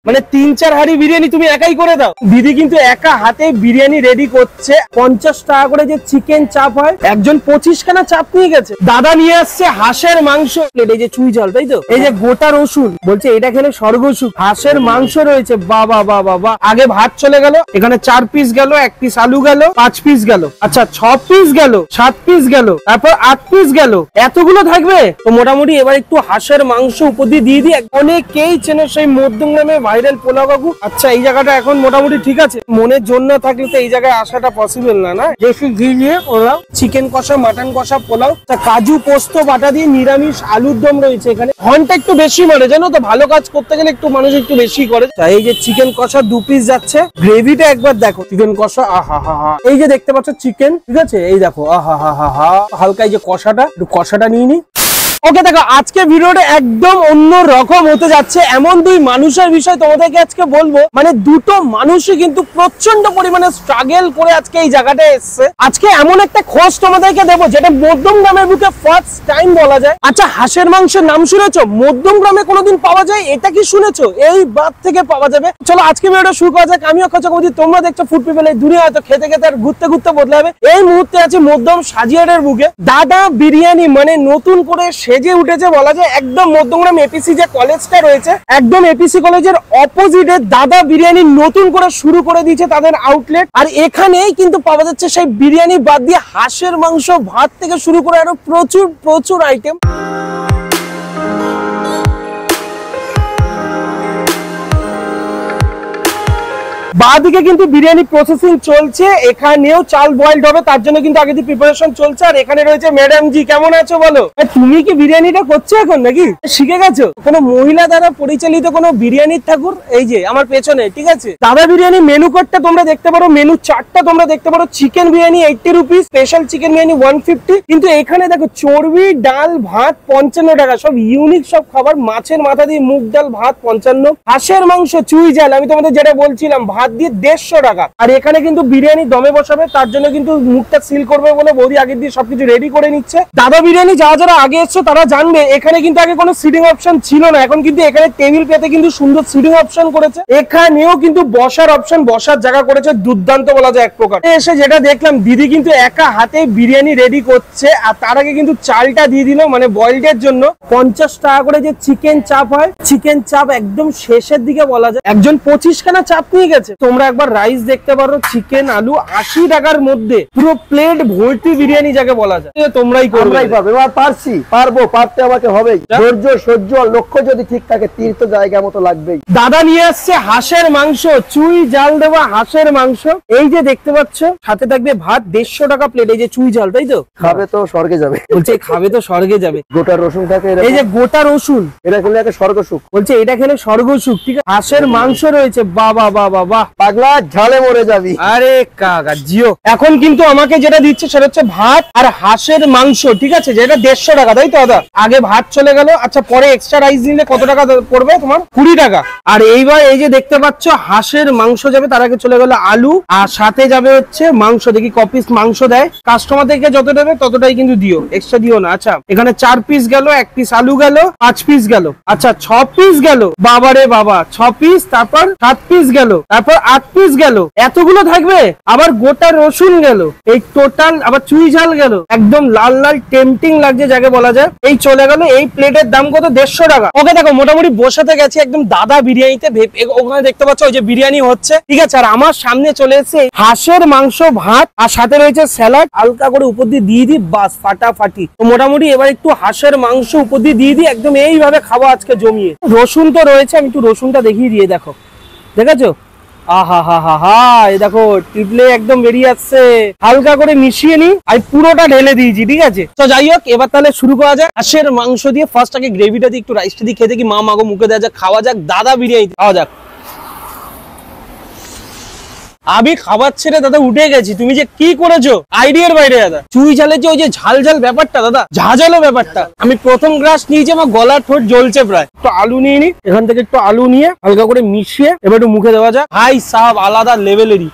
মানে 3-4 হাঁড়ি বিরিয়ানি তুমি একাই করে দাও? দিদি কিন্তু একা হাতে বিরিয়ানি রেডি করছে। 50 টাকা করে যে চিকেন চাপ হয়, একজন 25 খানা চাপ নিয়ে গেছে। দাদা নিয়ে আসছে হাঁসের মাংস, এই যে চুই ঝাল, তাই তো? এই যে গোটা রসুন, বলছে এটা খেলে স্বর্গসুখ। হাঁসের মাংস রয়েছে, বাবা বাবা বাবা। আগে ভাত চলে গেল, এখানে 4 পিস গেল, 1 পিস আলু গেল, 5 পিস গেল, আচ্ছা 6 পিস গেল, 7 পিস গেল, তারপর 8 পিস গেল। এতগুলো থাকবে তো মোটামুটি এবার একটু হাঁসের মাংস উপর দিয়ে দিয়ে দিই। অনেকেই চেনে সেই মধ্যমগ্রামে ভাইরাল পোলাও কাকু। আচ্ছা এই জায়গাটা এখন মোটামুটি ঠিক আছে, মনের জন্য থাকলে তো এই জায়গায় আসাটা পসিবল না। না বেশি ঘি দিয়ে পোলাও, চিকেন কষা, মাটন কষা, পোলাও, কাজু পোস্ত বাটা দিয়ে নিরামিষ আলুর দম রয়েছে এখানে। ঘন্টা একটু বেশি মারে জানো তো, ভালো কাজ করতে গেলে একটু মানুষ একটু বেশি করে। তাই এই যে চিকেন কষা 2 পিস যাচ্ছে। গ্রেভিটা একবার দেখো, চিকেন কষা আহা হা হা। এই যে দেখতে পাচ্ছ চিকেন, ঠিক আছে, এই দেখো আহা হা হা হা। হালকা এই যে কষাটা, একটু কষাটা নিয়ে নি। ওকে দেখো, আজকে ভিডিওটা একদম অন্য রকম হতে যাচ্ছে। এমন দুই মানুষের বিষয় তোমাদেরকে আজকে বলবো, মানে দুটো মানুষই কিন্তু প্রচন্ড পরিমাণে স্ট্রাগল করে আজকে এই জায়গাটায় এসছে। আজকে এমন একটা খোঁজ তোমাদেরকে দেবো যেটা মধ্যমগ্রামের বুকে ফার্স্ট টাইম বলা যায়। আচ্ছা হাঁসের মাংসের নাম শুনেছো? মধ্যমগ্রামে কোনোদিন পাওয়া যায় এটা কি শুনেছো? এই বাদ থেকে পাওয়া যাবে। চলো আজকে ভিডিওটা শুরু করা যাক। আমি অক্ষয় চক্রবর্তী, তোমরা দেখছো ফুড পিপল। এই দুনিয়া হয়তো খেতে খেতে আর ঘুরতে ঘুরতে বদলে যাবে। এই মুহূর্তে আছে মধ্যম সাজিয়ারের বুকে। দাদা বিরিয়ানি মানে নতুন করে সেজে উঠেছে বলা যায়। একদম মধ্যমগ্রাম এপিসি যে কলেজটা রয়েছে, একদম এপিসি কলেজের অপোজিটে দাদা বিরিয়ানি নতুন করে শুরু করে দিয়েছে তাদের আউটলেট। আর এখানেই কিন্তু পাওয়া যাচ্ছে সেই বিরিয়ানি বাদ দিয়ে হাঁসের মাংস, ভাত থেকে শুরু করে আরো প্রচুর প্রচুর আইটেম। বাদিকে কিন্তু বিরিয়ানি প্রসেসিং চলছে, এখানেও চাল বয়েলড হবে, তার জন্য কিন্তু আগে থেকে প্রিপারেশন চলছে। আর এখানে রয়েছে ম্যাডাম জি, কেমন আছো বলো? তুমি কি বিরিয়ানিটা করছো এখন নাকি শিখে গেছো? কোনো মহিলা দ্বারা পরিচালিত কোনো বিরিয়ানির ঠাকুর এই যে আমার পেছনে, ঠিক আছে। দাদা বিরিয়ানি মেনু কার্ডটা তোমরা দেখতে পারো, মেনু চার্টটা তোমরা দেখতে পারো। Chicken biryani 80 rupees, special chicken biryani 150। কিন্তু এখানে দেখো চর্বি, ডাল, ভাত 55 টাকা, সব ইউনিক সব খাবার। মাছের মাথা দিয়ে মুগ ডাল, ভাত 55। হাঁসের মাংস, চুই ঝাল, আমি তোমাদের যেটা বলছিলাম, ভাত দিয়ে 150 টাকা। আর এখানে কিন্তু বিরিয়ানি দমে বসাবে, তার জন্য কিন্তু মুখটা সিল করবে বলে বৌদি আগের দিয়ে সবকিছু রেডি করে নিচ্ছে। দাদা বিরিয়ানি যারা যারা আগে এসছো তারা জানবে, এখানে কিন্তু আগে কোনো সিটিং অপশন ছিল না। এখন কিন্তু এখানে টেবিল পেতে কিন্তু সুন্দর সিটিং অপশন করেছে। এখানেও কিন্তু বসার অপশন, বসার জায়গা করেছে, দুর্দান্ত বলা যায় এক প্রকার। এসে যেটা দেখলাম, দিদি কিন্তু একা হাতে বিরিয়ানি রেডি করছে। আর তার আগে কিন্তু চালটা দিয়ে দিল, মানে বয়েলডের জন্য 50 টাকা করে যে চিকেন চাপ হয়, চিকেন চাপ একদম শেষের দিকে বলা যায়। একজন 25 খানা চাপ নিয়ে গেছে। তোমরা একবার রাইস দেখতে পারো, চিকেন আলু 80 টাকার মধ্যে পুরো প্লেট ভর্তি বিরিয়ানি যাকে বলা যায়। তোমরাই করবে, এবার পারছি, পারবো, পারতে আমাকে হবে। ধৈর্য, সহ্য, লক্ষ্য যদি ঠিক থাকে, তীর্থ জায়গা মতো লাগবেই। দাদা নিয়ে আসছে হাঁসের মাংস, চুই ঝাল দেওয়া হাঁসের মাংস। এই যে দেখতে পাচ্ছ, সাথে থাকবে ভাত 150 টাকা প্লেট। এই যে চুই ঝাল, তাই তো? খাবে তো স্বর্গে যাবে, বলছে খাবে তো স্বর্গে যাবে। গোটা রসুন থাকে, এই যে গোটা রসুন, এটা খেলে একটা স্বর্গসুখ। বলছে এটা খেলে স্বর্গসুখ, ঠিক আছে। হাঁসের মাংস রয়েছে, বাবা বাবা বাহ, পাগলা ঝালে মরে যাবি। আরে কাকা জিও। এখন কিন্তু আমাকে যেটা দিচ্ছে সেটা হচ্ছে ভাত আর হাঁসের মাংস, ঠিক আছে, যেটা 150 টাকা, তাই তো দাদা? আগে ভাত চলে গেল, আচ্ছা পরে এক্সট্রা রাইস নিলে কত টাকা পড়বে তোমার? 20 টাকা। আর এইবার এই যে দেখতে পাচ্ছ হাঁসের মাংস যাবে, তার আগে চলে গেল আলু, আর সাথে যাবে হচ্ছে মাংস। দেখি ক পিস মাংস দেয়, কাস্টমারদেরকে যত দেবে ততটাই কিন্তু দিও, এক্সট্রা দিও না। আচ্ছা এখানে 4 পিস গেল, 1 পিস আলু গেল, 5 পিস গেল, আচ্ছা 6 পিস গেল, বাবারে বাবা 6 পিস, তারপর 7 পিস গেল, তারপর 8 পিস গেল। এতগুলো থাকবে, আবার গোটা রসুন গেল, এই টোটাল আবার চুই ঝাল গেল, একদম লাল লাল টেম্পটিং লাগছে যাকে বলা যায়। এই চলে গেল, এই প্লেটের দাম কত? 150 টাকা। ওকে দেখো, মোটামুটি বসাতে গেছি একদম দাদা বিরিয়ানিতে। ওখানে দেখতে পাচ্ছ ওই যে বিরিয়ানি হচ্ছে, ঠিক আছে। আর আমার সামনে চলে এসেছে হাঁসের মাংস, ভাত, আর সাথে রয়েছে স্যালাড, হালকা করে উপর দিয়ে দিয়ে দিই, বাস ফাটাফাটি। তো মোটামুটি এবার একটু হাঁসের মাংস উপর দিয়ে দিয়ে দিই, একদম এইভাবে খাবো আজকে জমিয়ে। রসুন তো রয়েছে, আমি একটু রসুনটা দেখিয়ে দিয়ে, দেখো দেখেছো, আহা হা হা হা, এই দেখো টিপলে একদম বেরিয়ে আসছে। হালকা করে মিশিয়ে নি, আর পুরোটা ঢেলে দিয়েছি, ঠিক আছে। তো যাই হোক, এবার তাহলে শুরু করা যাক। হাঁসের মাংস দিয়ে ফার্স্ট আগে গ্রেভিটা দিয়ে একটু রাইসটা দিয়ে খেতে কি মা মাগো মুখে দেওয়া যাক, খাওয়া যাক দাদা বিরিয়ানি, খাওয়া যাক। আমি খাবার ছেড়ে দাদা উঠে গেছি, তুমি যে কি করেছো আইডিয়ার বাইরে দাদা। চুই ঝালের যে ওই যে ঝাল ঝাল ব্যাপারটা দাদা, ঝাঁঝালো ব্যাপারটা, আমি প্রথম গ্রাস নিয়েছি, আমার গলার ঠোঁট জ্বলছে প্রায়। একটু আলু নিয়ে নি, এখান থেকে একটু আলু নিয়ে হালকা করে মিশিয়ে এবার একটু মুখে দেওয়া যায়। ভাই সাহেব আলাদা লেভেলেরই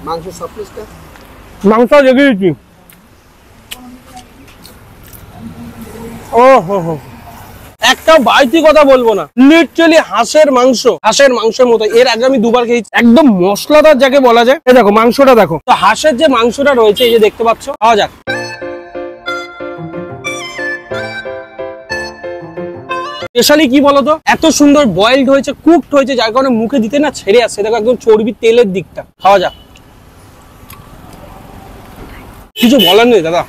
মাংস সব পিসটা, মাংস রেখে দিচ্ছি। ও হো হো, একটা বাইতি কথা বলবো না, লিটারালি হাঁসের মাংসের মতো। এর আগে আমি দুবার খেয়েছি, একদম মশলাদার যাকে বলা যায়। এই দেখো মাংসটা দেখো, তো হাঁসের যে মাংসটা রয়েছে এই যে দেখতে পাচ্ছ, খাওয়া যাক। স্পেশালি কি বলতো, এত সুন্দর বয়েলড হয়েছে, কুকড হয়েছে, যার কারণে মুখে দিতে না ছেড়ে আসছে। দেখো একদম চর্বি তেলের দিকটা। খাওয়া যাক, কিছু বলার নেই দাদা।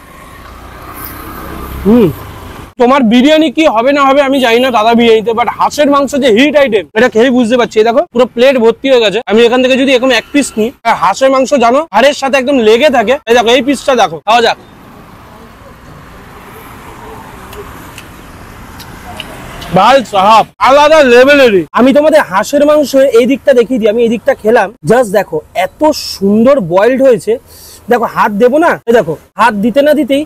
তোমার বিরিয়ানি কি হবে না হবে আমি জানি না দাদা বিরিয়ানিতে, বাট হাঁসের মাংস যে হিট আইটেম এটা খেয়ে বুঝতে পারছি। দেখো পুরো প্লেট ভর্তি হয়ে গেছে। আমি এখান থেকে যদি এরকম এক পিস নিই, হাঁসের মাংস জানো হাড়ের সাথে একদম লেগে থাকে। এই দেখো এই পিসটা দেখো, খাওয়া যাক। ভাই সাহাব আলাদা লেভেলেরই। আমি তোমাদের হাঁসের মাংস এই দিকটা দেখিয়ে দিই। আমি এই দিকটা খেলাম, জাস্ট দেখো এত সুন্দর বয়েলড হয়েছে। দেখো হাত দেবো না, দেখো হাত দিতে না দিতেই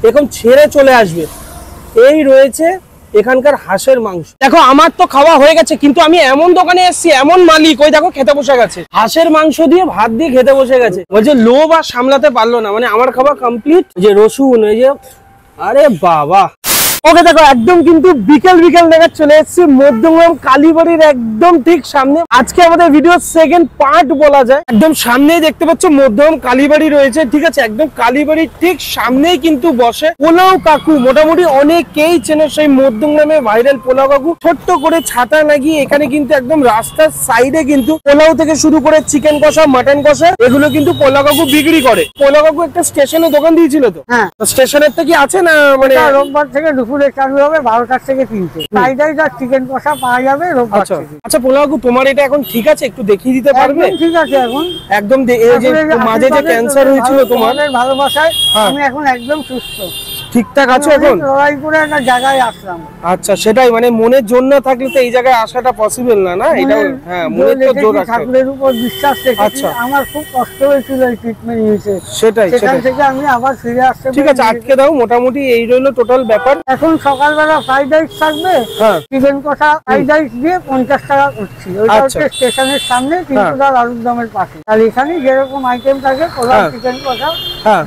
এরকম ছেড়ে চলে আসবে। এই রয়েছে এখানকার হাঁসের মাংস। দেখো আমার তো খাওয়া হয়ে গেছে, কিন্তু আমি এমন দোকানে এসেছি, এমন মালিক ওই দেখো খেতে বসে গেছে, হাঁসের মাংস দিয়ে ভাত দিয়ে খেতে বসে গেছে। বলছে লোভ আর সামলাতে পারলো না, মানে আমার খাওয়া কমপ্লিট। যে রসুন এই যে, আরে বাবা। ওকে দেখো একদম কিন্তু বিকেল নাগাদ চলে এসেছি মধ্যমগ্রাম কালীবাড়ির একদম ঠিক সামনে। আজকে আমাদের ভিডিওর সেকেন্ড পার্ট বলা যায়। একদম সামনেই দেখতে পাচ্ছ মধ্যমগ্রাম কালীবাড়ি রয়েছে, ঠিক আছে। একদম কালীবাড়ির ঠিক সামনেই কিন্তু বসে পোলাও কাকু। মোটামুটি অনেকেই চেনে সেই মধ্যমগ্রামে ভাইরাল পোলাও কাকু। ছোট্ট করে ছাতা লাগিয়ে এখানে কিন্তু একদম রাস্তার সাইডে কিন্তু পোলাও থেকে শুরু করে চিকেন কষা, মাটন কষা এগুলো কিন্তু পোলাও কাকু বিক্রি করে। পোলাও কাকু একটা স্টেশনে দোকান দিয়েছিল তো, হ্যাঁ স্টেশনের থেকে আছে না, মানে রোববার থেকে দুপুরে চালু হবে 12টার থেকে 3টে। ফ্রাইড রাইস আর চিকেন কষা পাওয়া যাবে রোববার থেকে। আচ্ছা পোলাও কাকু তোমার এটা এখন ঠিক আছে? একটু দেখিয়ে দিতে পারবে? ঠিক আছে এখন একদম। এই যে মাঝে যে ক্যান্সার হয়েছিল তোমার, ভালোবাসায় আমি এখন একদম সুস্থ ঠিকঠাক আছে এখন? লড়াই করে একটা জায়গায় আসলাম। আচ্ছা সেটাই, মানে মনের জন্য থাকলে তো এই জায়গায় আসাটা পসিবল না, না এটা? হ্যাঁ মনের তো জোর আছে, ঠাকুরের উপর বিশ্বাস রেখেছি। আমার খুব কষ্ট হয়েছিল এই ট্রিটমেন্ট নিতে, সেটাই সেখান থেকে আমি আবার ফিরে আসতে। ঠিক আছে আটকে দাও। মোটামুটি এই রইলো টোটাল ব্যাপার। এখন সকালবেলা ফ্রাইড রাইস থাকবে, চিকেন কষা ফ্রাইড রাইস দিয়ে 50 টাকা করছি। ওইটা হচ্ছে স্টেশনের সামনে তিনপুরার আলুর দমের পাশে। আর এখানে যেরকম আইটেম থাকে পোলাও, চিকেন কষা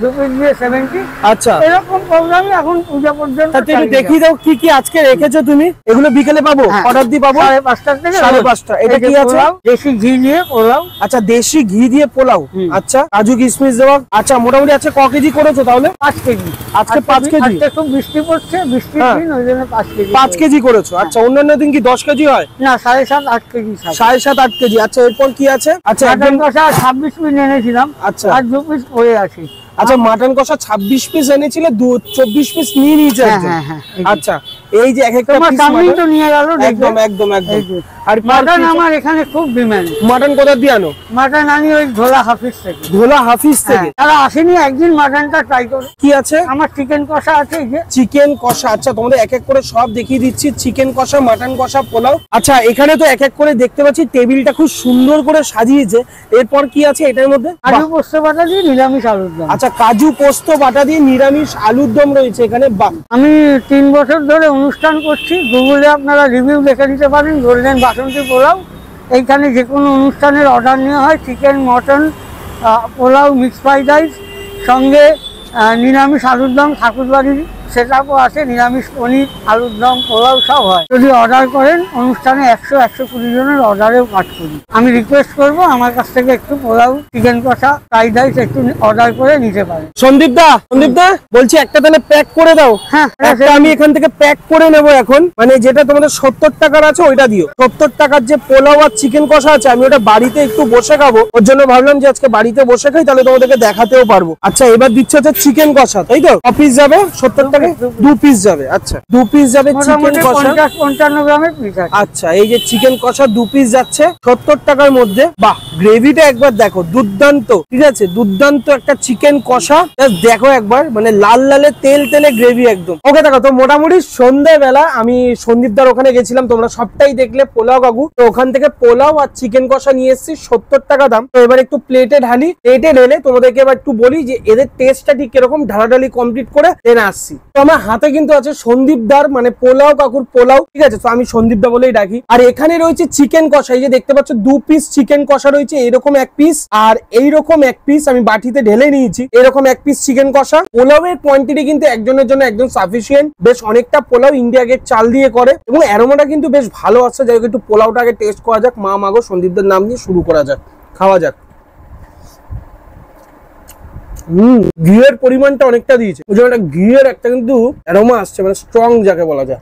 2 পিস দিয়ে 70। আচ্ছা এরকম প্রোগ্রামই এখন পূজা পর্যন্ত। দেখিয়ে দাও কি কি আজকে রেখেছো তুমি। এগুলো বিকেলে পাবো, অর্ডার দিয়ে পাবো 5:30 থেকে 5:30। এটা কি আছে? দেশি ঘি দিয়ে পোলাও। আচ্ছা দেশি ঘি দিয়ে পোলাও, আচ্ছা কাজু কিশমিশ দেওয়া। আচ্ছা মোটামুটি আচ্ছা ক কেজি করেছো তাহলে? 5 কেজি। আজকে 5 কেজি। আজকে খুব বৃষ্টি পড়ছে, বৃষ্টির দিন ওই জন্য 5 কেজি। 5 কেজি করেছো। আচ্ছা অন্যান্য দিন কি 10 কেজি হয়? না 7.5-8 কেজি। 7.5-8 কেজি। আচ্ছা এরপর কি আছে? আচ্ছা একদম কষা 26 পিস এনেছিলাম। আচ্ছা আর 2 পিস পড়ে আছে। আচ্ছা মাটন কষা 26 পিস এনেছিলে, 24 পিস নিয়ে নিয়েছে। আচ্ছা এই যে এক একটা পিস মাটন তো নিয়ে গেল। একদম একদম একদম। আর মাটন আমার এখানে খুব ডিমান্ড। মাটন কোথা দিয়ে আনো? মাটন আনি ওই ধোলা হাফিজ থেকে। ধোলা হাফিজ থেকে? তারা আসেনি, একদিন মাটনটা ট্রাই করো। কি আছে? আমার চিকেন কষা আছে। এই যে চিকেন কষা। আচ্ছা তোমাদের এক এক করে সব দেখিয়ে দিচ্ছি। চিকেন কষা, মাটন কষা, পোলাও। আচ্ছা এখানে তো এক এক করে দেখতে পাচ্ছি টেবিলটা খুব সুন্দর করে সাজিয়েছে। এরপর কি আছে এটার মধ্যে? কাজু পোস্ত বাটা দিয়ে নিরামিষ আলুর দম। আচ্ছা কাজু পোস্ত বাটা দিয়ে নিরামিষ আলুর দম রয়েছে এখানে। বাহ। আমি 3 বছর ধরে অনুষ্ঠান করছি। গুগলে আপনারা রিভিউ লিখে দিতে পারেন গোল্ডেন বাসন্তী পোলাও। এইখানে যে কোনো অনুষ্ঠানের অর্ডার নেওয়া হয়। Chicken, mutton, pulao, mix fried rice, সঙ্গে নিরামিষ আলুর দম। ঠাকুরবাড়ির সেটআপও আছে, নিরামিষ পনির, আলুর দম, পোলাও সব হয়। যদি অর্ডার করেন অনুষ্ঠানে 100-120 জনের অর্ডারেও কাট করি। আমি রিকোয়েস্ট করব আমার কাছ থেকে একটু পোলাও, চিকেন কষা, ফ্রাইড রাইস একটু অর্ডার করে নিতে পারেন। সন্দীপ দা বলছি একটা তাহলে প্যাক করে দাও। হ্যাঁ একটা আমি এখান থেকে প্যাক করে নেব এখন। মানে যেটা তোমাদের 70 টাকার আছে ওইটা দিও। 70 টাকার যে পোলাও আর চিকেন কষা আছে আমি ওটা বাড়িতে একটু বসে খাবো, ওর জন্য ভাবলাম যে আজকে বাড়িতে বসে খাই, তাহলে তোমাদেরকে দেখাতেও পারবো। আচ্ছা এবার দিচ্ছে হচ্ছে চিকেন কষা, তাই তো? অফিস যাবে 70 টাকা, 2 পিস যাবে। আচ্ছা 2 পিস যাবে চিকেন কষা, 50-55 গ্রামের পিস আছে। আচ্ছা এই যে চিকেন কষা 2 পিস যাচ্ছে 70 টাকার মধ্যে। বাহ গ্রেভিটা একবার দেখো, দুর্দান্ত। ঠিক আছে দুর্দান্ত একটা চিকেন কষা। দেখো একবার, মানে লাল লালে তেল তেলে গ্রেভি একদম। ওকে দেখো তো মোটামুটি সন্ধ্যাবেলা আমি সন্দীপদার ওখানে গেছিলাম, তোমরা সবটাই দেখলে পোলাও কাকু। তো ওখান থেকে পোলাও আর চিকেন কষা নিয়ে এসেছি, 70 টাকা দাম। তো এবার একটু প্লেটে ঢালি। প্লেটে ঢেলে তোমাদেরকে এবার একটু বলি যে এদের টেস্টটা ঠিক কিরকম, ঢালাঢালি কমপ্লিট করে দেন আসছি। তো আমার হাতে কিন্তু আছে সন্দীপদার মানে পোলাও কাকুর পোলাও, ঠিক আছে? তো আমি সন্দীপদা বলেই ডাকি। আর এখানে রয়েছে চিকেন কষা, এই যে দেখতে পাচ্ছ 2 পিস চিকেন কষা রয়েছে, এরকম 1 পিস আর এইরকম 1 পিস আমি বাটিতে ঢেলে নিয়েছি, এরকম 1 পিস চিকেন কষা। পোলাওয়ের কোয়ান্টিটি কিন্তু একজনের জন্য একদম সাফিসিয়েন্ট, বেশ অনেকটা পোলাও ইন্ডিয়া গেট চাল দিয়ে করে এবং অ্যারোমাটা কিন্তু বেশ ভালো আসছে। যাই হোক একটু পোলাওটা আগে টেস্ট করা যাক। মা মাগো সন্দীপদার নাম দিয়ে শুরু করা যাক, খাওয়া যাক। ঘিয়ের পরিমাণটা অনেকটা দিয়েছে, ওই জন্য ঘিয়ের একটা কিন্তু অ্যারোমা আসছে, মানে স্ট্রং যাকে বলা যায়।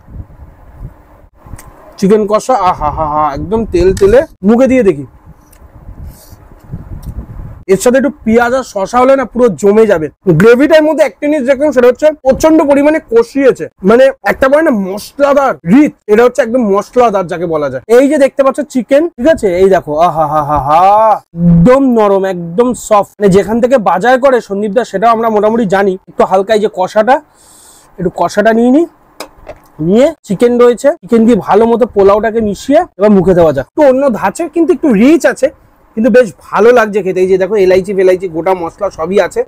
চিকেন কষা আহা হা হা, একদম তেল তেলে, মুখে দিয়ে দেখি। এর সাথে একটু পেঁয়াজ আর শসা হলে না পুরো জমে যাবে। গ্রেভিটার মধ্যে একটা জিনিস দেখলাম, সেটা হচ্ছে প্রচন্ড পরিমাণে কষিয়েছে, মানে একটা বলে না মশলাদার রিচ, এটা হচ্ছে একদম মশলাদার যাকে বলা যায়। এই যে দেখতে পাচ্ছ চিকেন, ঠিক আছে? এই দেখো আহা হা হা হা, একদম নরম, একদম সফট, মানে যেখান থেকে বাজার করে সন্দীপদা সেটাও আমরা মোটামুটি জানি। একটু হালকা এই যে কষাটা, একটু কষাটা নিয়ে নি, নিয়ে চিকেন রয়েছে, চিকেন দিয়ে ভালো মতো পোলাওটাকে মিশিয়ে এবার মুখে দেওয়া যাক। তো অন্য ধাঁচে কিন্তু একটু রিচ আছে, কিন্তু বেশ ভালো লাগছে খেতে। এই যে দেখো এলাইচি ফেলাইচি গোটা মশলা সবই আছে।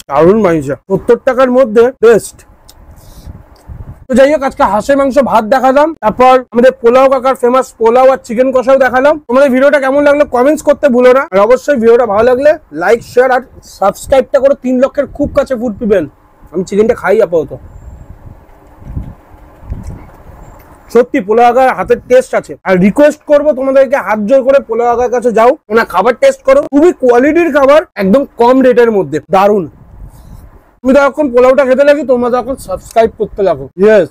দারুণ মাইজা, 70 টাকার মধ্যে বেস্ট। তো যাই হোক, আজকে হাঁসের মাংস ভাত দেখালাম, তারপর আমাদের পোলাও কাকার ফেমাস পোলাও আর চিকেন কষাও দেখালাম। তোমাদের ভিডিওটা কেমন লাগলো কমেন্টস করতে ভুলো না, আর অবশ্যই ভিডিওটা ভালো লাগলে লাইক শেয়ার আর সাবস্ক্রাইবটা করো। 3 লক্ষের খুব কাছে ফুড পিবেল। আমি চিকেনটা খাই আপাতত, সত্যি পোলাও কাকার হাতের টেস্ট আছে। আর রিকোয়েস্ট করবো তোমাদেরকে, হাত জোর করে পোলাও কাকার কাছে যাও, ওনার খাবার টেস্ট করো, খুবই কোয়ালিটির খাবার, একদম কম রেটের মধ্যে, দারুণ। তুমি যখন পোলাওটা খেতে লাগি তোমরা তখন সাবস্ক্রাইব করতে লাগো। ইয়েস।